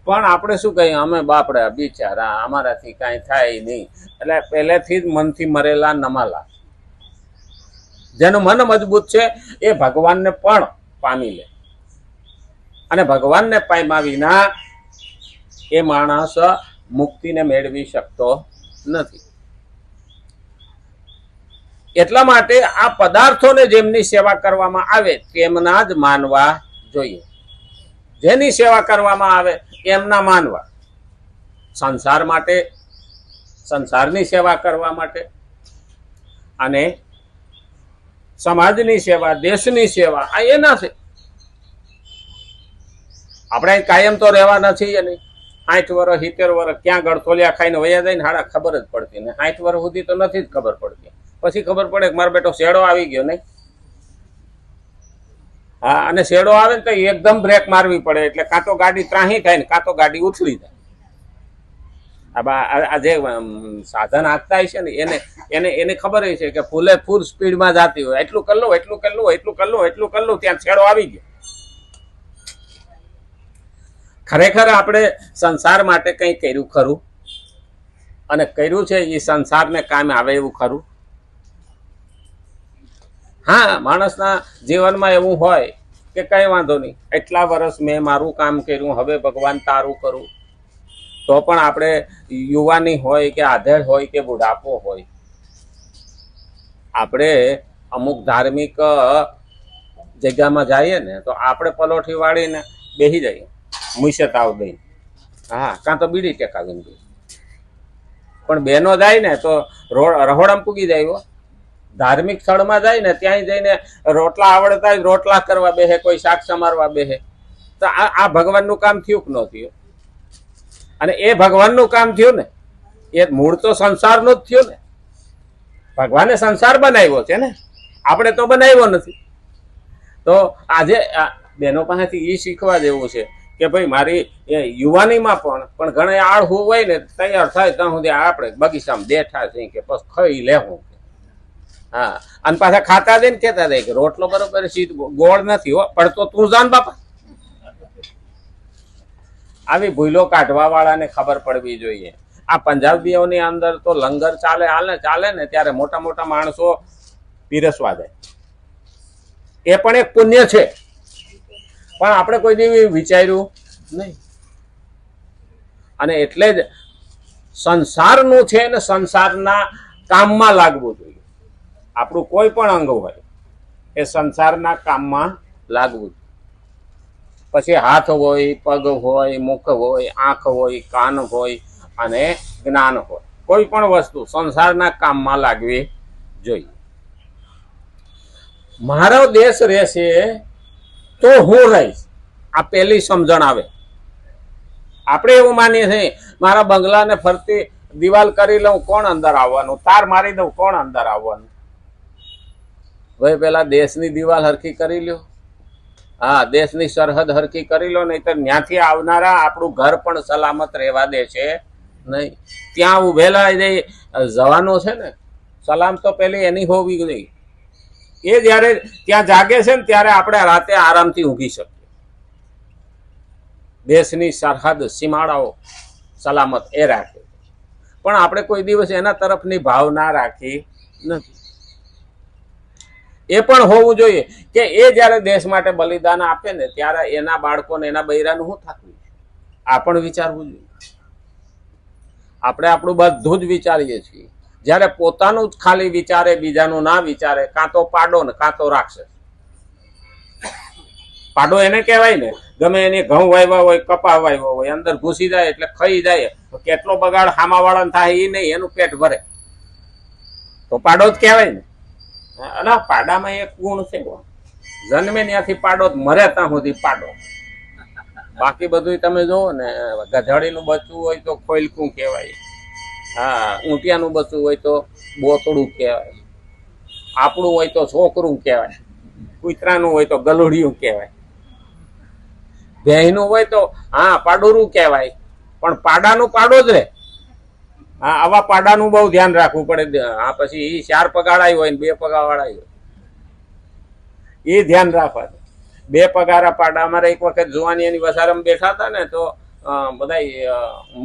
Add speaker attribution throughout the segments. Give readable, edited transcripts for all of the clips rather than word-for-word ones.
Speaker 1: પણ આપણે શું કહીએ, અમે બાપડા બિચારા, અમારાથી કાંઈ થાય નહીં. એટલે પહેલેથી જ મનથી મરેલા નમાલા. જેનું મન મજબૂત છે એ ભગવાનને પણ પામી લે, અને ભગવાનને પામ્યા વિના એ માણસ મુક્તિને મેળવી શકતો નથી. એટલા માટે આ પદાર્થોને જેમની સેવા કરવામાં આવે તેમના જ માનવા જોઈએ. જેની સેવા કરવામાં આવે એમના માનવા. સંસાર માટે, સંસારની સેવા કરવા માટે, અને સમાજની સેવા, દેશની સેવા, આ એના છે. આપણે કાયમ તો રહેવા નથી. નહીં 60 વર્ષ 70 વર્ષ ક્યાં ગળથોલિયા ખાઈને વયા જાય ને હાડા ખબર જ પડતી ને. 60 વર્ષ સુધી તો નથી જ ખબર પડતી. પછી ખબર પડે કે મારો બેટો શેડો આવી ગયો નહીં. હા, અને શેડો આવે ને તો એકદમ બ્રેક મારવી પડે, એટલે કાં તો ગાડી ત્રાહી થાય ને કાં તો ગાડી ઉછળી જાય. આ જે સાધન આપતા છે ને એને ખબર છે કે ફૂલે ફૂલ સ્પીડમાં જતી હોય, એટલું કરી લો, એટલું કરી લો, એટલું કરી લો, એટલું કરી લો, ત્યાં છેડો આવી ગયો. ખરેખર આપણે સંસાર માટે કંઈ કર્યું ખરું? અને કર્યું છે એ સંસારને કામે આવે એવું ખરું? હા, માણસના જીવનમાં એવું હોય કે કઈ વાંધો નહીં, એટલા વર્ષ મેં મારું કામ કર્યું, હવે ભગવાન તારું કરું. તો પણ આપણે યુવાની હોય કે આધેડ હોય કે બુઢાપો હોય, આપણે અમુક ધાર્મિક જગ્યામાં જઈએ ને તો આપણે પલોઠી વાળીને બેસી જઈએ, મૂસે તાવ દઈને. હા, કાં તો બીડી ટેકાવીને દઈએ. પણ બહેનો જાય ને તો રહોડામાં પૂગી જાય. ધાર્મિક સ્થળમાં જાય ને ત્યાં જઈને રોટલા આવડતા હોય રોટલા કરવા બેસે, કોઈ શાક સમારવા બેસે. તો આ ભગવાનનું કામ થયું કે ન થયું? અને એ ભગવાનનું કામ થયું ને એ મૂળ તો સંસારનું જ થયું ને. ભગવાને સંસાર બનાવ્યો છે ને, આપણે તો બનાવ્યો નથી. તો આજે બહેનો પાસેથી એ શીખવા જેવું છે કે ભાઈ મારી યુવાનીમાં પણ ઘણા આળહું હોય ને, તૈયાર થાય ત્યાં સુધી આપણે બગીચામાં બેઠા છીએ કે બસ ખાઈ લેવું. હા, અને પાછા ખાતા જઈને કહેતા જાય કે રોટલો બરોબર સીધ ગોળ નથી હો, પડતો તું જાન બાપા. આવી ભૂલો કાઢવા વાળાને ખબર પડવી જોઈએ. આ પંજાબીઓની અંદર તો લંગર ચાલે ને ત્યારે મોટા મોટા માણસો પીરસવા જાય. એ પણ એક પુણ્ય છે, પણ આપણે કોઈ દિવસ વિચાર્યું નહીં. અને એટલે જ સંસારનું છે ને સંસારના કામમાં લાગવું જોઈએ. આપણું કોઈ પણ અંગ હોય એ સંસારના કામમાં લાગવું. પછી હાથ હોય, પગ હોય, મુખ હોય, આંખ હોય, કાન હોય અને જ્ઞાન હોય, કોઈ પણ વસ્તુ સંસારના કામમાં લાગવી જોઈએ. મારો દેશ રહેશે તો હું રહીશ, આ પહેલી સમજણ આવે. આપણે એવું માનીએ છીએ મારા બંગલાને ફરતી દિવાલ કરી લઉં, કોણ અંદર આવવાનું? તાર મારી દઉં, કોણ અંદર આવવાનું? ભાઈ પેલા દેશની દિવાલ હરખી કરી લ્યો. હા, દેશની સરહદ હરખી કરી લો, નહીં તો ત્યાંથી આવનારા આપણું ઘર પણ સલામત રહેવા દે છે નહીં. ત્યાં ઉભેલા જવાનો છે ને, સલામ તો પેલી એની હોવી જોઈએ. એ જયારે ત્યાં જાગે છે ને ત્યારે આપણે રાતે આરામથી ઊંઘી શકીએ. દેશની સરહદ સીમાડાઓ સલામત એ રાખે, પણ આપણે કોઈ દિવસ એના તરફની ભાવના રાખી નથી. એ પણ હોવું જોઈએ કે એ જયારે દેશ માટે બલિદાન આપે ને ત્યારે એના બાળકોને એના બૈરાનું શું થતું, આ પણ વિચારવું જોઈએ. આપણે આપણું બધું જ વિચારીએ છીએ. જયારે પોતાનું જ ખાલી વિચારે, બીજાનું ના વિચારે, કાં તો પાડો ને કાં તો રાક્ષસ. પાડો એને કહેવાય ને, ગમે એને ઘઉં વાવ્યા હોય, કપા વાવ્યા હોય, અંદર ઘૂસી જાય એટલે ખાઈ જાય, તો કેટલો બગાડ હામાવાળાને થાય એ નહીં, એનું પેટ ભરે તો પાડો જ કહેવાય ને. અને પાડામાં એક ગુણ છે, જન્મે ત્યાંથી પાડો જ મરે ત્યાં સુધી પાડો. બાકી બધું તમે જોવો ને, ગધેડીનું બચ્ચું હોય તો ખોલકું કહેવાય. હા, ઊંટિયાનું બચ્ચું હોય તો બોતડું કહેવાય. આપણું હોય તો છોકરું કહેવાય. કૂતરાનું હોય તો ગલુડિયું કહેવાય. ભેંનું હોય તો હા પાડોરું કહેવાય. પણ પાડાનું પાડો જ રહે. હા, આવા પાડાનું બહુ ધ્યાન રાખવું પડે. હા, પછી એ 4 પગાળાય હોય ને 2 પગાવાળા હોય, એ ધ્યાન રાખવા. 2 પગારા પાડા. અમારે એક વખત જોવાની એની વસારામાં બેઠા હતા ને, તો બધા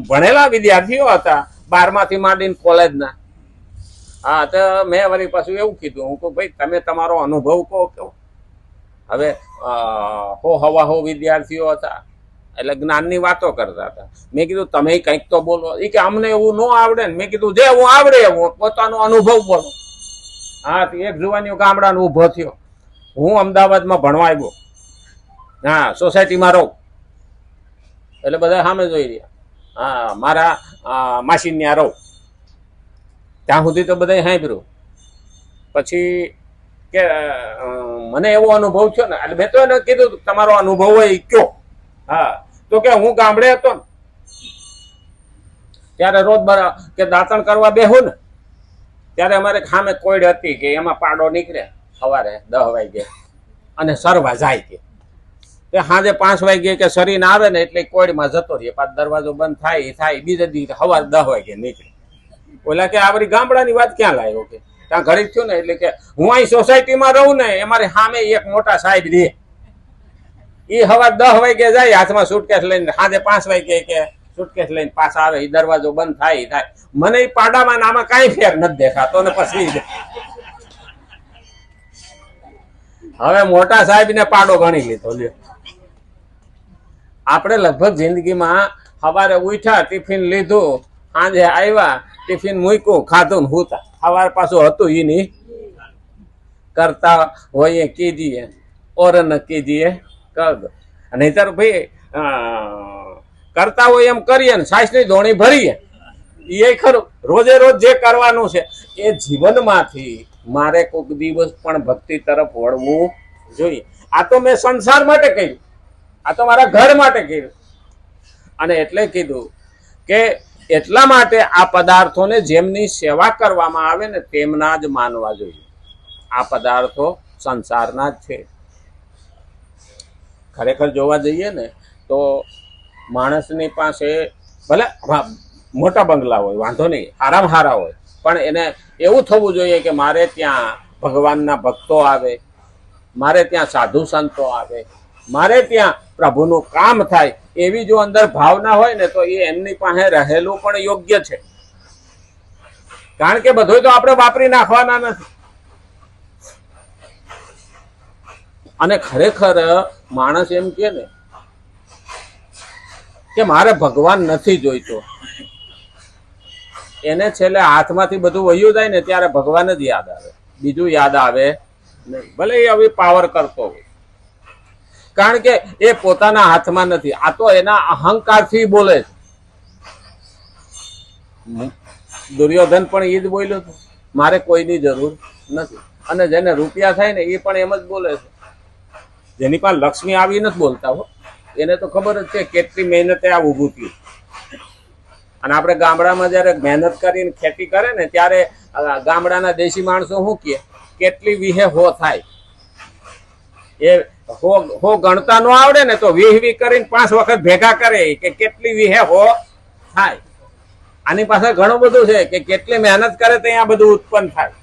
Speaker 1: ભણેલા વિદ્યાર્થીઓ હતા 12માંથી માંડીને કોલેજના. હા, તો મેં વળી પાછું એવું કીધું, હું કહું ભાઈ તમે તમારો અનુભવ કહો કેવો. હવે હો વિદ્યાર્થીઓ હતા એટલે જ્ઞાનની વાતો કરતા હતા. મેં કીધું તમે કંઈક તો બોલો. એ કે અમને એવું ન આવડે ને. મેં કીધું જે હું આવડે હું પોતાનો અનુભવ બોલો. હા, એક જુવાનીઓ ગામડાનો ઊભો થયો. હું અમદાવાદમાં ભણવા આવ્યો. હા, સોસાયટીમાં રહું એટલે બધા સામે જોઈ રહ્યા. હા, મારા માસી ત્યાં રહું ત્યાં સુધી તો બધા સાંભળ્યું. પછી કે મને એવો અનુભવ થયો ને એટલે મેં તો એને કીધું તમારો અનુભવ હોય કયો. હા, તો કે હું ગામડે હતો ને ત્યારે રોજ કે દાંતણ કરવા બેહું ને ત્યારે અમારે ખામે કોઈડ હતી કે એમાં પાડો નીકળે સવારે 10 વાગે અને સરવા જાય કે સાંજે 5 વાગે કે સરીને આવે ને એટલે કોઈડમાં જતો રહીએ. પાછો દરવાજો બંધ થાય બીજે દિવસે સવારે 10 વાગે નીકળે. ઓલા કે આ બધી ગામડાની વાત ક્યાં લાવ્યો કે ત્યાં ઘડી થયું ને એટલે કે હું અહીં સોસાયટીમાં રહું ને અમારે સામે એક મોટા સાહેબ રહે. એ સવારે 10 વાગે જાય હાથમાં સુટકેસ લઈને, સાંજે 5 વાગે કે સુટકેસ લઈને પાછા આવે. એ દરવાજો બંધ થાય. મને એ પાડામાં આમાં કઈ ફેર નથી દેખાતો ને પછી હવે મોટા સાહેબ ને પાડો ગણી લીધો. લ્યો, આપણે લગભગ જિંદગીમાં સવારે ઉઠ્યા, ટિફિન લીધું, સાંજે આવ્યા, ટિફિન મૂક્યું, ખાધું ને હુતા. સવાર પાછું હતું એ નહીં કરતા હોઈએ કીજીએ ઓર ન કીજીએ કર દો. નહીતર ભાઈ કરતા હોય એમ કરીએ ને સાસની ધોણી ભરીએ એ ખરું. રોજે રોજ જે કરવાનું છે એ જીવનમાંથી મારે કોઈક દિવસ પણ ભક્તિ તરફ વળવું જોઈએ. આ તો મેં સંસાર માટે કહ્યું, આ તો મારા ઘર માટે કહ્યું. અને એટલે કીધું કે એટલા માટે આ પદાર્થોને જેમની સેવા કરવામાં આવે ને તેમના જ માનવા જોઈએ. આ પદાર્થો સંસારના જ છે. ખરેખર જોવા જઈએ ને તો માણસની પાસે ભલે મોટા બંગલા હોય વાંધો નહીં, હારામાં હારા હોય, પણ એને એવું થવું જોઈએ કે મારે ત્યાં ભગવાનના ભક્તો આવે, મારે ત્યાં સાધુ સંતો આવે, મારે ત્યાં પ્રભુનું કામ થાય. એવી જો અંદર ભાવના હોય ને તો એ એમની પાસે રહેલું પણ યોગ્ય છે. કારણ કે બધું તો આપણે વાપરી નાખવાના નથી. અને ખરેખર માણસ એમ કે ને કે મારે ભગવાન નથી જોઈતો, એને છેલ્લે હાથમાંથી બધું વહ્યું જાય ને ત્યારે ભગવાન જ યાદ આવે, બીજું યાદ આવે નહીં. ભલે એ હવે પાવર કરતો હોય, કારણ કે એ પોતાના હાથમાં નથી. આ તો એના અહંકારથી બોલે છે. દુર્યોધન પણ એ જ બોલ્યો હતો, મારે કોઈની જરૂર નથી. અને જેને રૂપિયા થાય ને એ પણ એમ જ બોલે છે. જેની પાસે લક્ષ્મી આવી નથી બોલતા હો, એને તો ખબર જ છે કેટલી મહેનતે આ ઊભું થયું. અને આપણે ગામડામાં જયારે મહેનત કરીને ખેતી કરે ને ત્યારે ગામડાના દેશી માણસો શું કહે, કેટલી વીહે હો થાય. એ હો ગણતા ન આવડે ને તો 20 કરીને 5 વખત ભેગા કરે કે કેટલી વીહે હો થાય. આની પાસે ઘણું બધું છે કે કેટલી મહેનત કરે તો અહીંયા બધું ઉત્પન્ન થાય.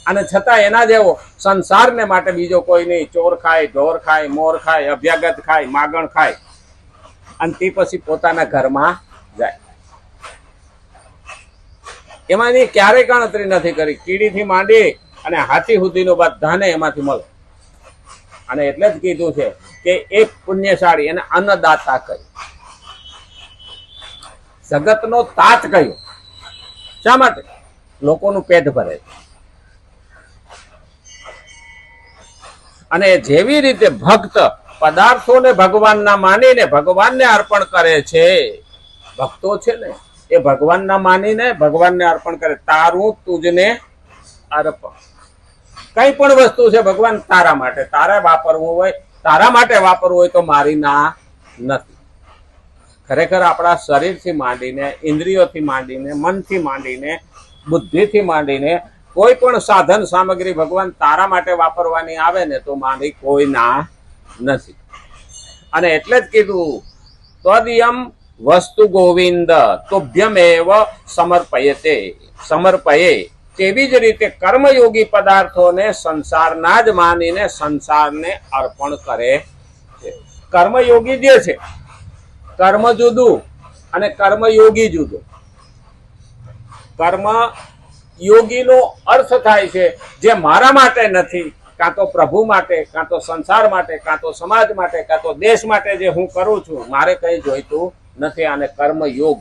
Speaker 1: અને છતાં એના જેવો સંસારને માટે બીજો કોઈ નહીં. ચોર ખાય, ઢોર ખાય, મોર ખાય, અભ્યાગત ખાય, માગણ ખાય, અને તે પછી પોતાના ઘરમાં જાય. એમાં એની ક્યારેય ગણતરી નથી કરી. કીડીથી માંડી અને હાથી સુધીનો બધાને એમાંથી મળે. અને એટલે જ કીધું છે કે એક પુણ્યશાળી એને અન્નદાતા કહ્યું, જગતનો તાત કહ્યું. શા માટે? લોકોનું પેટ ભરે. અને જેવી રીતે ભક્ત પદાર્થોને ભગવાનના માનીને ભગવાનને અર્પણ કરે છે, ભક્તો છે ને એ ભગવાનના માનીને ભગવાનને અર્પણ કરે. તારું તુજને અર્પણ. કઈ પણ વસ્તુ છે ભગવાન તારા માટે, તારે વાપરવું હોય, તારા માટે વાપરવું હોય તો મારી ના નથી. ખરેખર આપણા શરીરથી માંડીને, ઇન્દ્રિયોથી માંડીને, મનથી માંડીને, બુદ્ધિથી માંડીને કોઈ પણ સાધન સામગ્રી ભગવાન તારા માટે વાપરવાની આવે ને તો મારી કોઈ ના નથી. અને એટલે જ કીધું તદયમ વસ્તુ ગોવિંદ તોભ્યમેવ સમર્પયતે સમર્પયે. તેવી જ રીતે કર્મયોગી પદાર્થોને સંસારના જ માનીને સંસારને અર્પણ કરે છે. કર્મયોગી જે છે કર્મ જુદું અને કર્મયોગી જુદું. કર્મ યોગીનો અર્થ થાય છે જે મારા માટે નથી, કાં તો પ્રભુ માટે, કાં તો સંસાર માટે, કાં તો સમાજ માટે, કાં તો દેશ માટે જે હું કરું છું, મારે કંઈ જોઈતું નથી. આને કર્મયોગ